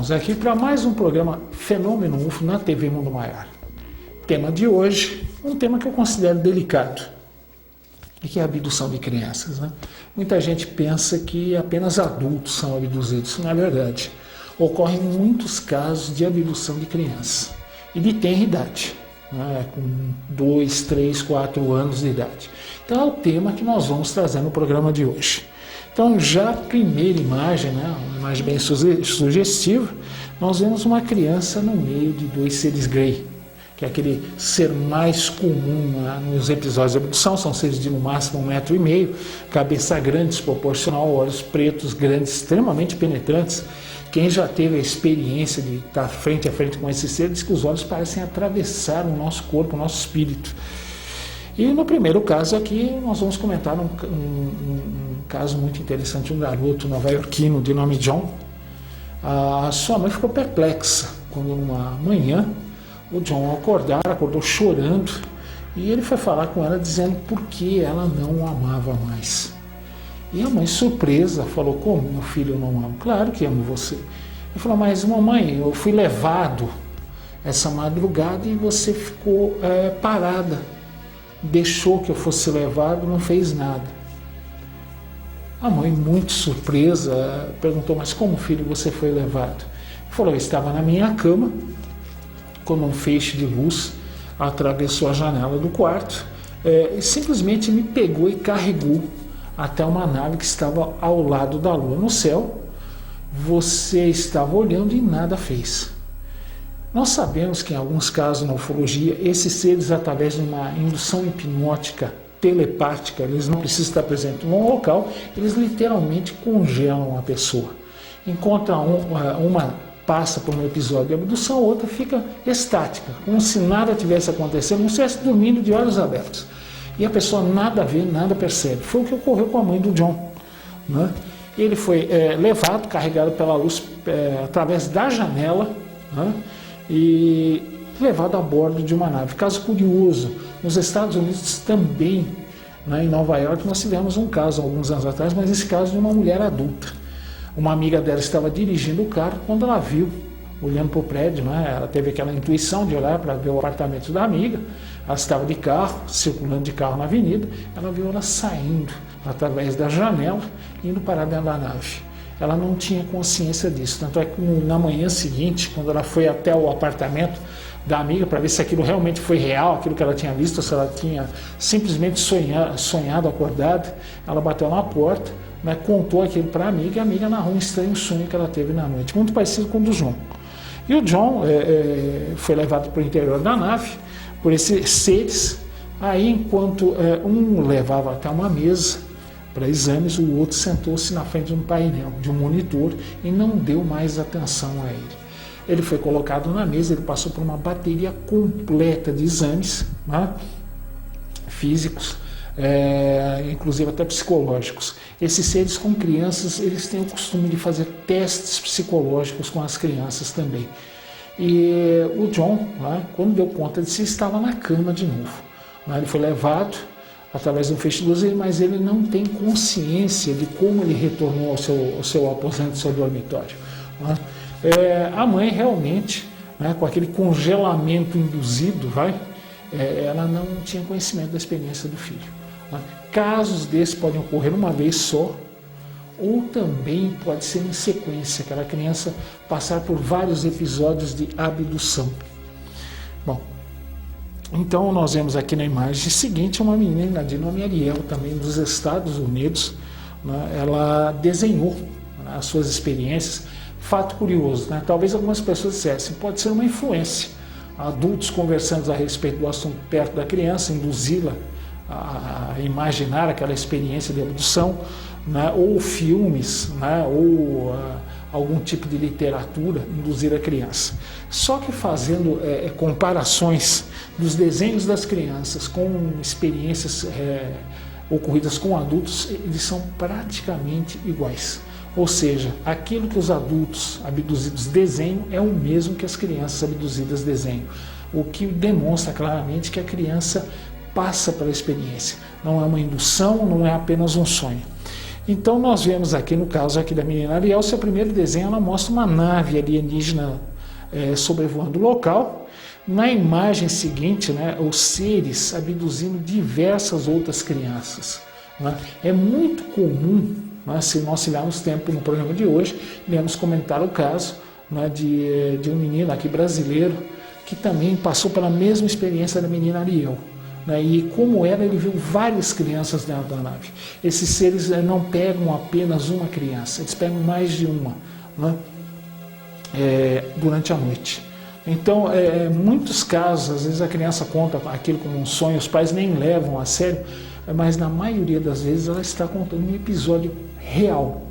estamos aqui para mais um programa Fenômeno UFO na TV Mundo Maior. Tema de hoje, um tema que eu considero delicado, que é a abdução de crianças, né? Muita gente pensa que apenas adultos são abduzidos, isso não é verdade. Ocorrem muitos casos de abdução de crianças e de tenra idade, né? Com 2, 3, 4 anos de idade. Então é o tema que nós vamos trazer no programa de hoje. Então, já a primeira imagem, né, uma imagem bem sugestiva, nós vemos uma criança no meio de dois seres Grey, que é aquele ser mais comum, né, nos episódios de abdução. São seres de no máximo 1,5 m, cabeça grande, desproporcional, olhos pretos, grandes, extremamente penetrantes. Quem já teve a experiência de estar frente a frente com esses seres, diz que os olhos parecem atravessar o nosso corpo, o nosso espírito. E no primeiro caso aqui, nós vamos comentar um caso muito interessante, um garoto nova-iorquino de nome John. A sua mãe ficou perplexa quando numa manhã o John acordou chorando, e ele foi falar com ela dizendo por que ela não o amava mais. E a mãe, surpresa, falou: como, meu filho, eu não amo? Claro que amo você. Ele falou: mas mamãe, eu fui levado essa madrugada e você ficou parada, deixou que eu fosse levado, não fez nada. A mãe, muito surpresa, perguntou: mas como, filho, você foi levado? Ele falou: eu estava na minha cama, quando um feixe de luz atravessou a janela do quarto, e simplesmente me pegou e carregou até uma nave que estava ao lado da lua no céu. Você estava olhando e nada fez. Nós sabemos que em alguns casos na ufologia, esses seres, através de uma indução hipnótica telepática, eles não precisam estar presentes num local, eles literalmente congelam a pessoa. Enquanto uma passa por um episódio de abdução, a outra fica estática, como se nada tivesse acontecendo, como se estivesse dormindo de olhos abertos. E a pessoa nada vê, nada percebe. Foi o que ocorreu com a mãe do John, né? Ele foi levado, carregado pela luz através da janela, né? E levado a bordo de uma nave. Caso curioso, nos Estados Unidos também, né, em Nova York, nós tivemos um caso alguns anos atrás, mas esse caso de uma mulher adulta. Uma amiga dela estava dirigindo o carro, quando ela viu, olhando para o prédio, né, ela teve aquela intuição de olhar para ver o apartamento da amiga. Ela estava de carro, circulando de carro na avenida, ela viu ela saindo através da janela, indo parar dentro da nave. Ela não tinha consciência disso, tanto é que na manhã seguinte, quando ela foi até o apartamento da amiga para ver se aquilo realmente foi real, aquilo que ela tinha visto, ou se ela tinha simplesmente sonhado acordada, ela bateu na porta, né, contou aquilo para a amiga, e a amiga narrou um estranho sonho que ela teve na noite, muito parecido com o do John. E o John foi levado para o interior da nave por esses seres. Aí, enquanto um levava até uma mesa para exames, o outro sentou-se na frente de um painel, de um monitor, e não deu mais atenção a ele. Ele foi colocado na mesa, ele passou por uma bateria completa de exames, né, físicos, inclusive até psicológicos. Esses seres com crianças, eles têm o costume de fazer testes psicológicos com as crianças também. E o John, né, quando deu conta de si, estava na cama de novo. Né, ele foi levado através de um feixe de luz, mas ele não tem consciência de como ele retornou ao seu aposento, ao seu dormitório. Né. A mãe realmente, né, com aquele congelamento induzido, ela não tinha conhecimento da experiência do filho. Né. Casos desses podem ocorrer uma vez só, ou também pode ser em sequência, aquela criança passar por vários episódios de abdução. Bom, então nós vemos aqui na imagem seguinte uma menina de nome Ariel, também dos Estados Unidos, né, ela desenhou, né, as suas experiências. Fato curioso, né? Talvez algumas pessoas dissessem, pode ser uma influência, adultos conversando a respeito do assunto perto da criança, induzi-la a imaginar aquela experiência de abdução, né? Ou filmes, né? Ou algum tipo de literatura, induzir a criança. Só que fazendo comparações dos desenhos das crianças com experiências ocorridas com adultos, eles são praticamente iguais. Ou seja, aquilo que os adultos abduzidos desenham é o mesmo que as crianças abduzidas desenham, o que demonstra claramente que a criança passa pela experiência. Não é uma indução, não é apenas um sonho. Então nós vemos aqui, no caso aqui da menina Ariel, seu primeiro desenho, ela mostra uma nave alienígena sobrevoando o local. Na imagem seguinte, né, os seres abduzindo diversas outras crianças. Né? É muito comum, né, se nós tivermos tempo no programa de hoje, iremos comentar o caso, né, de um menino aqui brasileiro que também passou pela mesma experiência da menina Ariel. Né, e como era, ele viu várias crianças dentro da nave. Esses seres não pegam apenas uma criança, eles pegam mais de uma, né, durante a noite. Então, muitos casos, às vezes a criança conta aquilo como um sonho, os pais nem levam a sério, mas na maioria das vezes ela está contando um episódio real,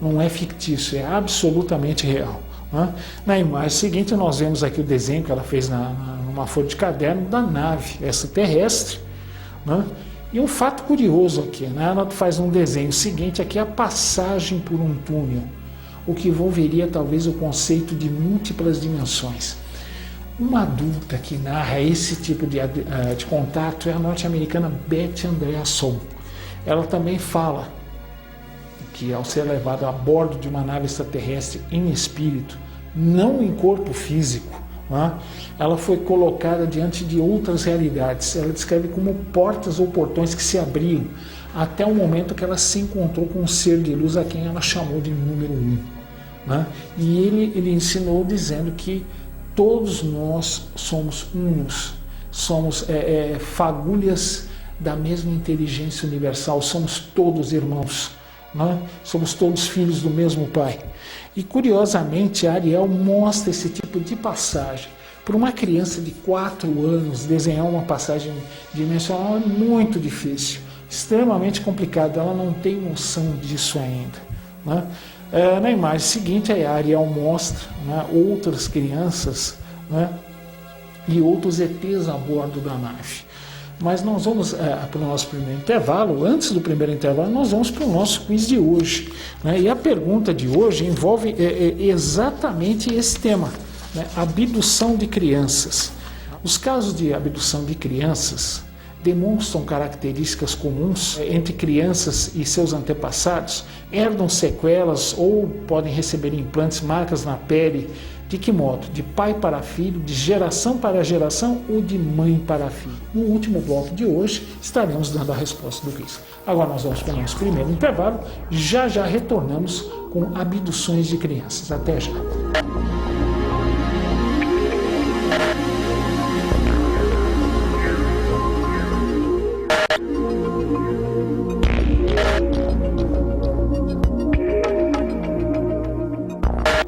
não é fictício, é absolutamente real. Né? Na imagem seguinte nós vemos aqui o desenho que ela fez numa folha de caderno da nave extraterrestre. Né? E um fato curioso aqui, né? Ela faz um desenho seguinte aqui, a passagem por um túnel, o que envolveria talvez o conceito de múltiplas dimensões. Uma adulta que narra esse tipo de contato é a norte-americana Beth Andreasson. Ela também fala que ao ser levada a bordo de uma nave extraterrestre em espírito, não em corpo físico, né, ela foi colocada diante de outras realidades. Ela descreve como portas ou portões que se abriam, até o momento que ela se encontrou com um ser de luz a quem ela chamou de número 1. Né? E ele ensinou dizendo que todos nós somos unos, somos fagulhas da mesma inteligência universal, somos todos irmãos, né? Somos todos filhos do mesmo Pai. E curiosamente, a Ariel mostra esse tipo de passagem. Para uma criança de 4 anos, desenhar uma passagem dimensional é muito difícil, extremamente complicado, ela não tem noção disso ainda. Né? Na imagem seguinte, a Ariel mostra, né, outras crianças, né, e outros ETs a bordo da nave. Mas nós vamos para o nosso primeiro intervalo. Antes do primeiro intervalo, nós vamos para o nosso quiz de hoje. Né? E a pergunta de hoje envolve exatamente esse tema, né? Abdução de crianças. Os casos de abdução de crianças demonstram características comuns entre crianças e seus antepassados, herdam sequelas ou podem receber implantes, marcas na pele. De que modo? De pai para filho, de geração para geração ou de mãe para filho? No último bloco de hoje estaremos dando a resposta do quiz. Agora nós vamos para o nosso primeiro intervalo, já retornamos com abduções de crianças. Até já!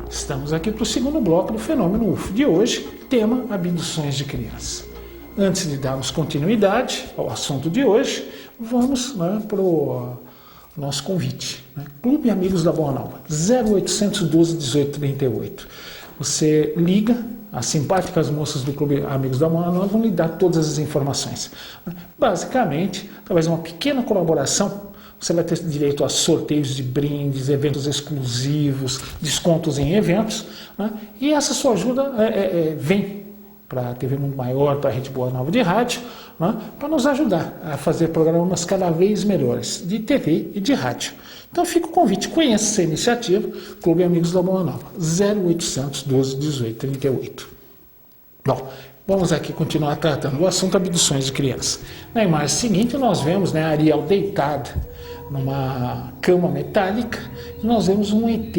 Estamos aqui para o segundo bloco do Fenômeno UFO de hoje, tema abduções de crianças. Antes de darmos continuidade ao assunto de hoje, vamos, né, para o nosso convite. Né? Clube Amigos da Boa Nova, 0812 1838. Você liga, as simpáticas moças do Clube Amigos da Boa Nova vão lhe dar todas as informações. Basicamente, talvez uma pequena colaboração, você vai ter direito a sorteios de brindes, eventos exclusivos, descontos em eventos, né? E essa sua ajuda vem para a TV Mundo Maior, para a Rede Boa Nova de Rádio, né? Para nos ajudar a fazer programas cada vez melhores de TV e de rádio. Então fica o convite, conheça essa iniciativa, Clube Amigos da Boa Nova, 0800 12 18 38. Bom, vamos aqui continuar tratando do assunto abduções de crianças. Na imagem seguinte nós vemos, né, a Ariel deitada numa cama metálica, e nós vemos um ET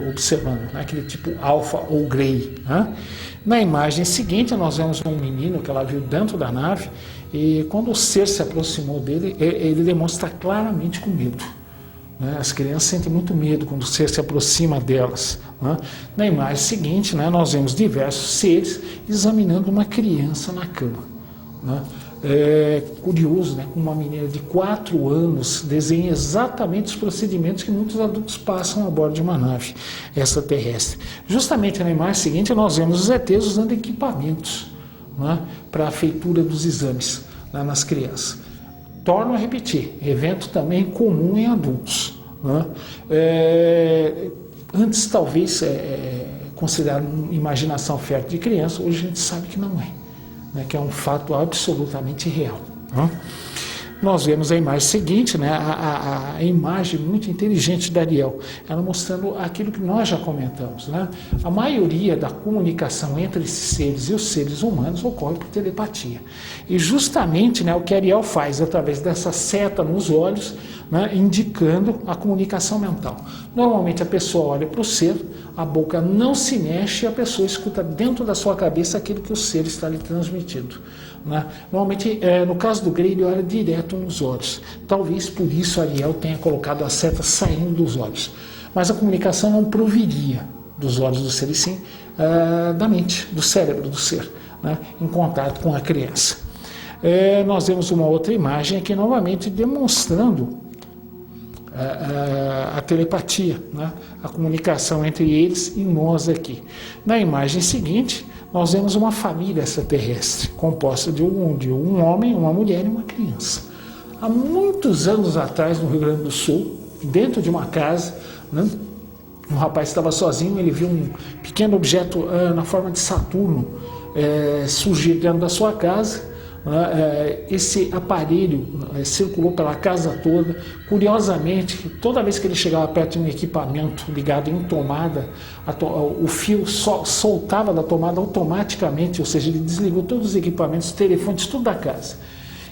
observando, né, aquele tipo alfa ou grey. Né? Na imagem seguinte nós vemos um menino que ela viu dentro da nave, e quando o ser se aproximou dele, ele demonstra claramente com medo. Né? As crianças sentem muito medo quando o ser se aproxima delas. Né? Na imagem seguinte, né, nós vemos diversos seres examinando uma criança na cama. Né? É curioso, né? Uma menina de 4 anos desenha exatamente os procedimentos que muitos adultos passam a bordo de uma nave extraterrestre. Justamente na imagem seguinte nós vemos os ETs usando equipamentos, né, para a feitura dos exames lá nas crianças. Torno a repetir, evento também comum em adultos. Né? Antes talvez considerado imaginação fértil de criança, hoje a gente sabe que não é. Né, que é um fato absolutamente real. Né? nós vemos a imagem seguinte, né, a imagem muito inteligente da Ariel, ela mostrando aquilo que nós já comentamos, né? A maioria da comunicação entre esses seres e os seres humanos ocorre por telepatia. E justamente, né, o que a Ariel faz através dessa seta nos olhos, né, indicando a comunicação mental. Normalmente a pessoa olha para o ser, a boca não se mexe e a pessoa escuta dentro da sua cabeça aquilo que o ser está lhe transmitindo. Né? Normalmente, no caso do Grey, ele olha direto nos olhos. Talvez por isso a Ariel tenha colocado a seta saindo dos olhos. Mas a comunicação não proviria dos olhos do ser, e sim da mente, do cérebro do ser, né, em contato com a criança. Nós vemos uma outra imagem aqui novamente demonstrando a telepatia, né, a comunicação entre eles e nós aqui. Na imagem seguinte, nós vemos uma família extraterrestre, composta de um homem, uma mulher e uma criança. Há muitos anos atrás, no Rio Grande do Sul, dentro de uma casa, né, um rapaz estava sozinho, ele viu um pequeno objeto na forma de Saturno surgir dentro da sua casa. Esse aparelho circulou pela casa toda. Curiosamente, toda vez que ele chegava perto de um equipamento ligado em tomada, o fio soltava da tomada automaticamente, ou seja, ele desligou todos os equipamentos, os telefones, tudo da casa.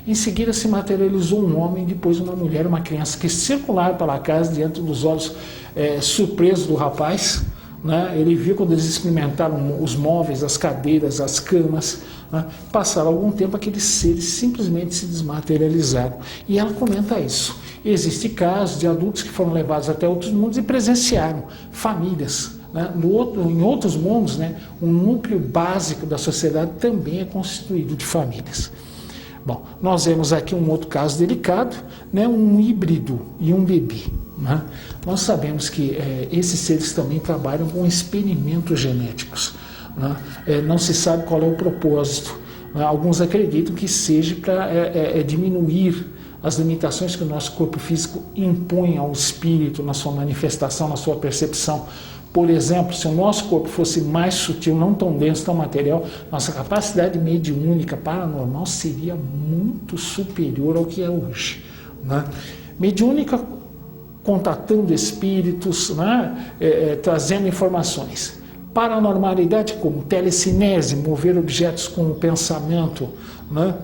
Em seguida se materializou um homem, depois uma mulher, uma criança, que circularam pela casa diante dos olhos surpresos do rapaz. Né? Ele viu quando eles experimentaram os móveis, as cadeiras, as camas. Né? Passaram algum tempo, aqueles seres simplesmente se desmaterializaram. E ela comenta isso. Existem casos de adultos que foram levados até outros mundos e presenciaram famílias. Né? Em outros mundos, né, um núcleo básico da sociedade também é constituído de famílias. Bom, nós vemos aqui um outro caso delicado, né, um híbrido e um bebê. Né? Nós sabemos que esses seres também trabalham com experimentos genéticos. Né? Não se sabe qual é o propósito. Né? Alguns acreditam que seja para diminuir as limitações que o nosso corpo físico impõe ao espírito na sua manifestação, na sua percepção. Por exemplo, se o nosso corpo fosse mais sutil, não tão denso, tão material, nossa capacidade mediúnica, paranormal, seria muito superior ao que é hoje. Né? Mediúnica contatando espíritos, né? Trazendo informações. Paranormalidade como telecinese, mover objetos com o pensamento, né?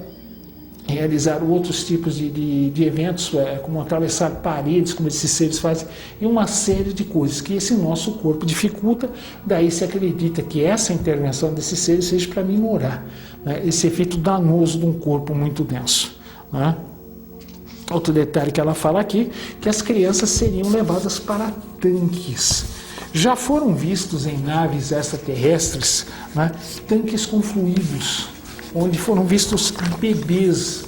Realizar outros tipos de eventos, como atravessar paredes, como esses seres fazem, e uma série de coisas que esse nosso corpo dificulta. Daí se acredita que essa intervenção desses seres seja para minorar, né, esse efeito danoso de um corpo muito denso. Né? Outro detalhe que ela fala aqui, que as crianças seriam levadas para tanques. Já foram vistos em naves extraterrestres, né, tanques com fluidos, onde foram vistos bebês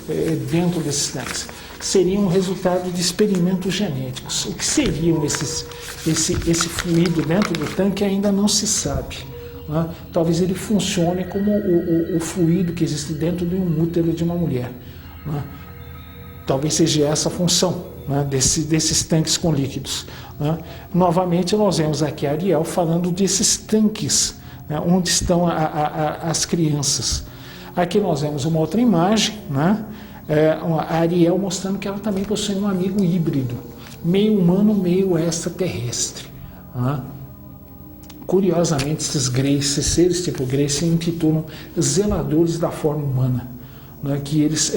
dentro desses tanques. Seriam resultado de experimentos genéticos. O que seriam esse fluido dentro do tanque ainda não se sabe. Né? Talvez ele funcione como o fluido que existe dentro de um útero de uma mulher. Né? Talvez seja essa a função, né, desses tanques com líquidos. Né? Novamente nós vemos aqui a Ariel falando desses tanques, né, onde estão as crianças. Aqui nós vemos uma outra imagem, né? A Ariel mostrando que ela também possui um amigo híbrido, meio humano, meio extraterrestre. Né? Curiosamente, esses seres tipo Grey se intitulam zeladores da forma humana, né? Que eles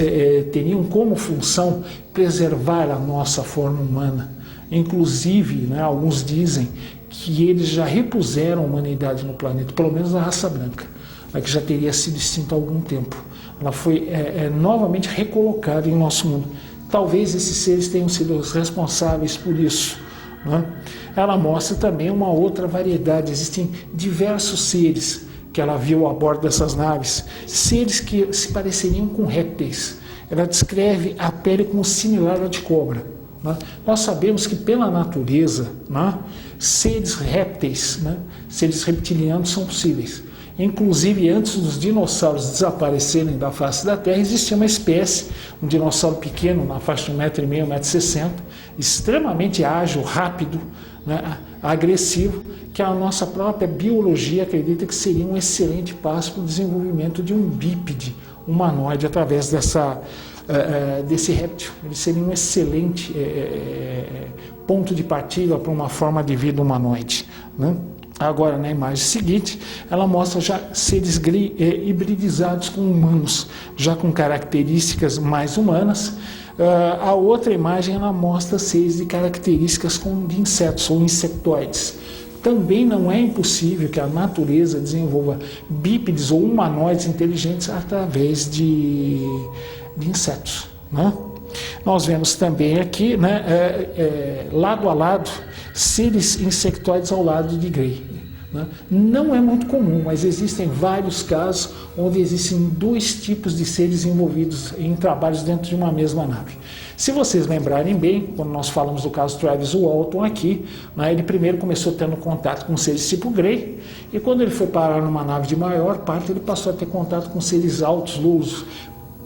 teriam como função preservar a nossa forma humana. Inclusive, né, alguns dizem que eles já repuseram a humanidade no planeta, pelo menos a raça branca, que já teria sido extinta há algum tempo. Ela foi novamente recolocada em nosso mundo. Talvez esses seres tenham sido os responsáveis por isso. Né? Ela mostra também uma outra variedade. Existem diversos seres que ela viu a bordo dessas naves, seres que se pareceriam com répteis. Ela descreve a pele como similar à de cobra. Né? Nós sabemos que pela natureza, né, seres répteis, né, seres reptilianos são possíveis. Inclusive, antes dos dinossauros desaparecerem da face da Terra, existia uma espécie, um dinossauro pequeno, na faixa de 1,5 m, 1,60 m, extremamente ágil, rápido, né, agressivo, que a nossa própria biologia acredita que seria um excelente passo para o desenvolvimento de um bípede humanoide através desse réptil. Ele seria um excelente ponto de partida para uma forma de vida humanoide, né? Agora, na imagem seguinte, ela mostra já seres hibridizados com humanos, já com características mais humanas. A outra imagem ela mostra seres de características de insetos ou insectoides. Também não é impossível que a natureza desenvolva bípedes ou humanoides inteligentes através de insetos, né? Nós vemos também aqui, né, lado a lado, seres insectoides ao lado de Gray, né? Não é muito comum, mas existem vários casos onde existem dois tipos de seres envolvidos em trabalhos dentro de uma mesma nave. Se vocês lembrarem bem, quando nós falamos do caso Travis Walton aqui, né, ele primeiro começou tendo contato com seres tipo Gray, e quando ele foi parar numa nave de maior parte, ele passou a ter contato com seres altos, louros,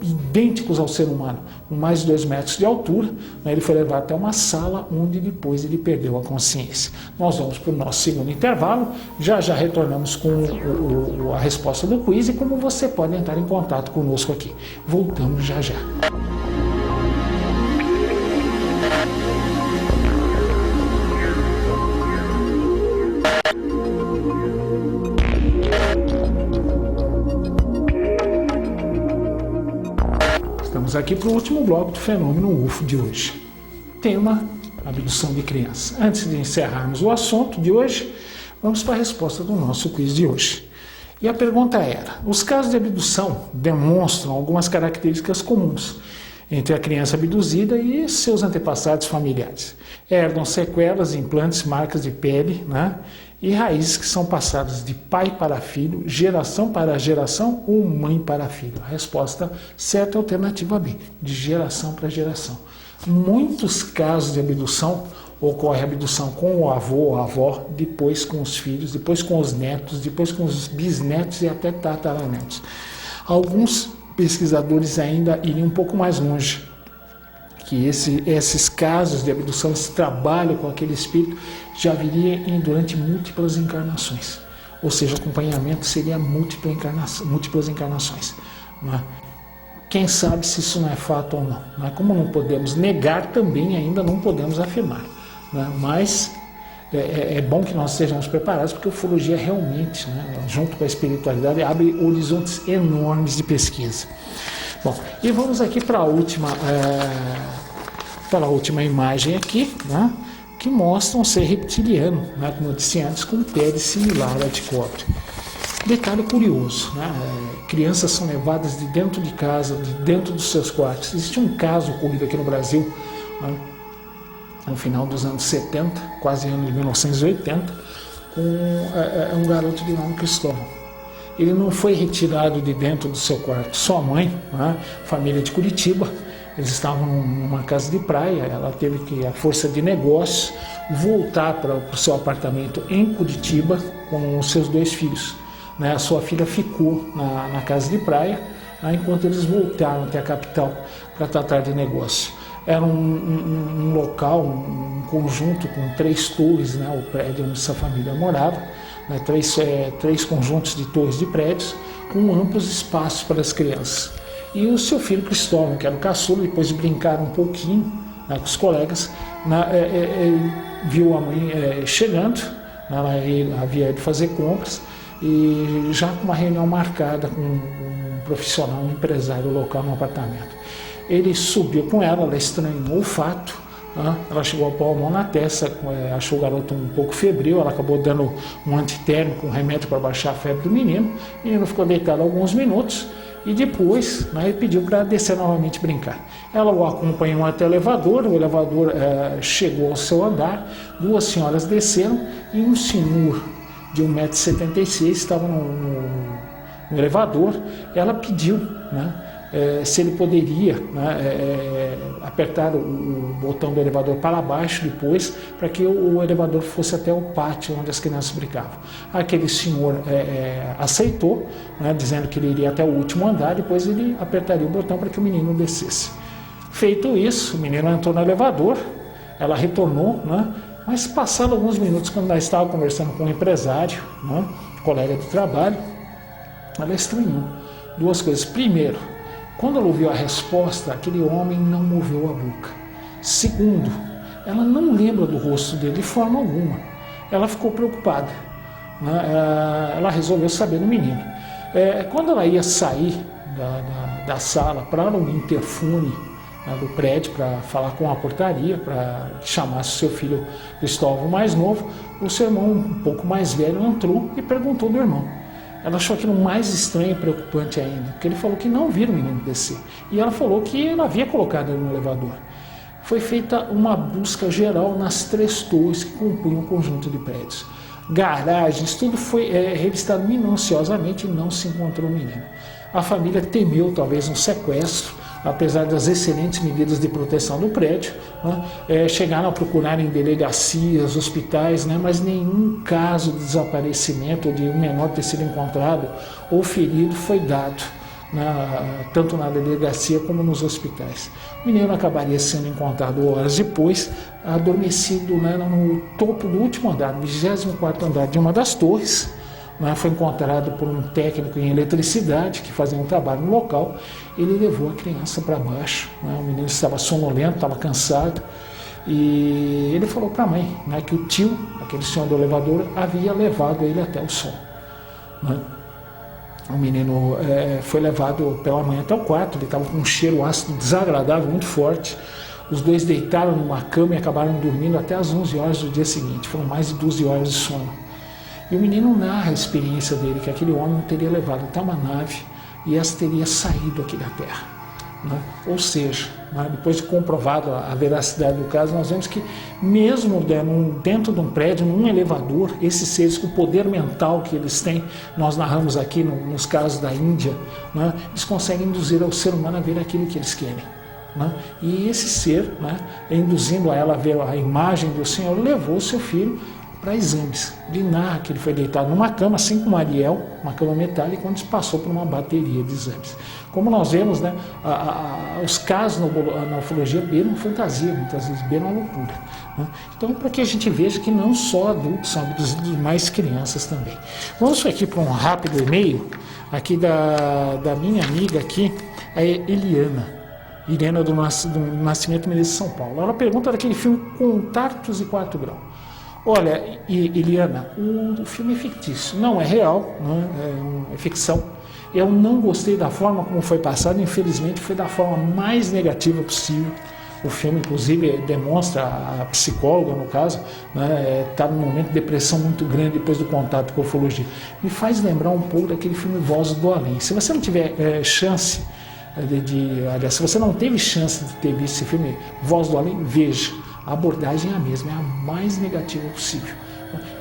idênticos ao ser humano, com mais de 2 metros de altura, né? Ele foi levado até uma sala onde depois ele perdeu a consciência. Nós vamos para o nosso segundo intervalo, já retornamos com a resposta do quiz e como você pode entrar em contato conosco aqui. Voltamos já. Estamos aqui para o último bloco do fenômeno UFO de hoje. Tema: abdução de crianças. Antes de encerrarmos o assunto de hoje, vamos para a resposta do nosso quiz de hoje. E a pergunta era: os casos de abdução demonstram algumas características comuns entre a criança abduzida e seus antepassados familiares. Herdam sequelas, implantes, marcas de pele, né? E raízes que são passadas de pai para filho, geração para geração ou mãe para filho. A resposta certa é a alternativa B, de geração para geração. Muitos casos de abdução ocorre a abdução com o avô ou a avó, depois com os filhos, depois com os netos, depois com os bisnetos e até tataranetos. Alguns pesquisadores ainda iriam um pouco mais longe, que esses casos de abdução, esse trabalho com aquele espírito, já viria durante múltiplas encarnações. Ou seja, o acompanhamento seria múltiplas encarnações. Né? Quem sabe se isso não é fato ou não. Né? Como não podemos negar, também ainda não podemos afirmar. Né? Mas é bom que nós estejamos preparados, porque a ufologia realmente, né, junto com a espiritualidade, abre horizontes enormes de pesquisa. Bom, e vamos aqui para a última imagem aqui, né, que mostra um ser reptiliano, né, como eu disse antes, com pele similar à de cobre. Detalhe curioso, né, crianças são levadas de dentro de casa, de dentro dos seus quartos. Existe um caso ocorrido aqui no Brasil, né, no final dos anos 70, quase ano de 1980, com um garoto de nome Cristóvão. Ele não foi retirado de dentro do seu quarto. Sua mãe, né, família de Curitiba, eles estavam numa casa de praia, ela teve que, à força de negócio, voltar para o seu apartamento em Curitiba com os seus 2 filhos. Né? A sua filha ficou na casa de praia, né, enquanto eles voltaram até a capital para tratar de negócio. Era um local, um conjunto com 3 torres, né, o prédio onde essa família morava, né, 3 conjuntos de torres de prédios, com amplos espaços para as crianças. E o seu filho Cristóvão, que era o caçula, depois de brincar um pouquinho, né, com os colegas, viu a mãe chegando, né, ele havia ido fazer compras, e já com uma reunião marcada com um profissional, um empresário local no apartamento. Ele subiu com ela estranhou o fato, né? Ela chegou a pôr a mão na testa, achou o garoto um pouco febril, ela acabou dando um antitérmico, um remédio para baixar a febre do menino. O menino ficou deitado alguns minutos e depois, né, ele pediu para descer novamente brincar. Ela o acompanhou até o elevador chegou ao seu andar, 2 senhoras desceram e um senhor de 1,76 m estava no elevador. Ela pediu, né, se ele poderia, né, apertar o botão do elevador para baixo depois, para que o elevador fosse até o pátio onde as crianças brincavam. Aquele senhor aceitou, né, dizendo que ele iria até o último andar, depois ele apertaria o botão para que o menino descesse. Feito isso, o menino entrou no elevador, ela retornou, né, mas passado alguns minutos, quando ela estava conversando com um empresário, né, colega de trabalho, ela estranhou 2 coisas. Primeiro, Quando ela ouviu a resposta, aquele homem não moveu a boca. Segundo, ela não lembra do rosto dele de forma alguma. Ela ficou preocupada, né? Ela resolveu saber do menino. Quando ela ia sair da sala para o interfone, né, do prédio, para falar com a portaria, para que chamasse o seu filho Cristóvão mais novo, o seu irmão um pouco mais velho entrou e perguntou do irmão. Ela achou aquilo mais estranho e preocupante ainda, porque ele falou que não viu o menino descer. E ela falou que ela havia colocado ele no elevador. Foi feita uma busca geral nas 3 torres que compunham o conjunto de prédios. Garagens, tudo foi revistado minuciosamente e não se encontrou o menino. A família temeu talvez um sequestro, apesar das excelentes medidas de proteção do prédio, né? Chegaram a procurar em delegacias, hospitais, né? Mas nenhum caso de desaparecimento ou de um menor ter sido encontrado ou ferido foi dado, tanto na delegacia como nos hospitais. O menino acabaria sendo encontrado horas depois, adormecido, né, no topo do último andar, no 24º andar de uma das torres. Foi encontrado por um técnico em eletricidade que fazia um trabalho no local. Ele levou a criança para baixo, né? O menino estava sonolento, estava cansado, e ele falou para a mãe, né, que o tio, aquele senhor do elevador, havia levado ele até o som, né? O menino foi levado pela mãe até o quarto. Ele estava com um cheiro ácido desagradável, muito forte. Os dois deitaram numa cama e acabaram dormindo até as 11 horas do dia seguinte. Foram mais de 12 horas de sono. E o menino narra a experiência dele, que aquele homem o teria levado até uma nave e essa teria saído aqui da Terra, né? Ou seja, né, depois de comprovado a veracidade do caso, nós vemos que mesmo dentro de um prédio, num elevador, esses seres com o poder mental que eles têm, nós narramos aqui nos casos da Índia, né, eles conseguem induzir ao ser humano a ver aquilo que eles querem, né? E esse ser, né, induzindo a ela a ver a imagem do Senhor, levou o seu filho para exames. Ele narra que ele foi deitado numa cama, assim como Ariel, uma cama metálica, onde se passou por uma bateria de exames. Como nós vemos, né, os casos na ufologia beiram fantasia, muitas vezes beiram a loucura, né? Então, para que a gente veja que não só adultos são abduzidos, mas crianças também. Vamos aqui para um rápido e-mail, aqui da minha amiga aqui, a Eliana. Irena do Nascimento Menezes de São Paulo. Ela pergunta daquele filme Contatos de Quarto Grau. Olha, Eliana, o filme é fictício, não é real, né? É ficção. Eu não gostei da forma como foi passado, infelizmente foi da forma mais negativa possível. O filme, inclusive, demonstra a psicóloga, no caso, né, está num momento de depressão muito grande depois do contato com a ufologia. Me faz lembrar um pouco daquele filme Voz do Além. Se você não tiver chance aliás, se você não teve chance de ter visto esse filme Voz do Além, veja. A abordagem é a mesma, é a mais negativa possível.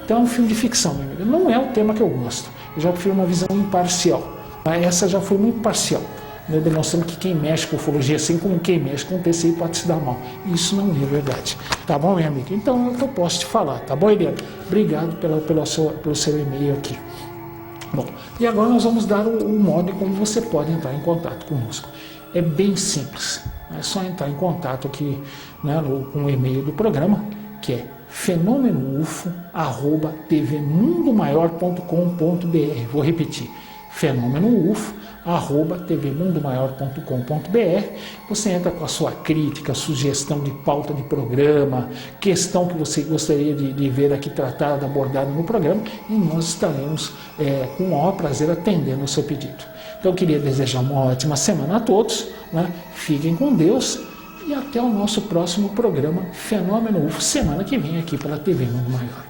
Então é um filme de ficção, meu amigo. Não é o tema que eu gosto. Eu já prefiro uma visão imparcial. Essa já foi muito parcial, né, demonstrando que quem mexe com ufologia, assim como quem mexe com TCI, pode se dar mal. Isso não é verdade. Tá bom, meu amigo? Então é o que eu posso te falar. Tá bom, Eliana? Obrigado pelo seu e-mail aqui. Bom, e agora nós vamos dar o modo como você pode entrar em contato conosco. É bem simples. É só entrar em contato aqui, né, com o e-mail do programa, que é fenomenoufo@tvmundomaior.com.br. Vou repetir, fenomenoufo@tvmundomaior.com.br. Você entra com a sua crítica, sugestão de pauta de programa, questão que você gostaria de ver aqui tratada, abordada no programa, e nós estaremos com o maior prazer atendendo o seu pedido. Então eu queria desejar uma ótima semana a todos, né? Fiquem com Deus e até o nosso próximo programa Fenômeno UFO, semana que vem aqui pela TV Mundo Maior.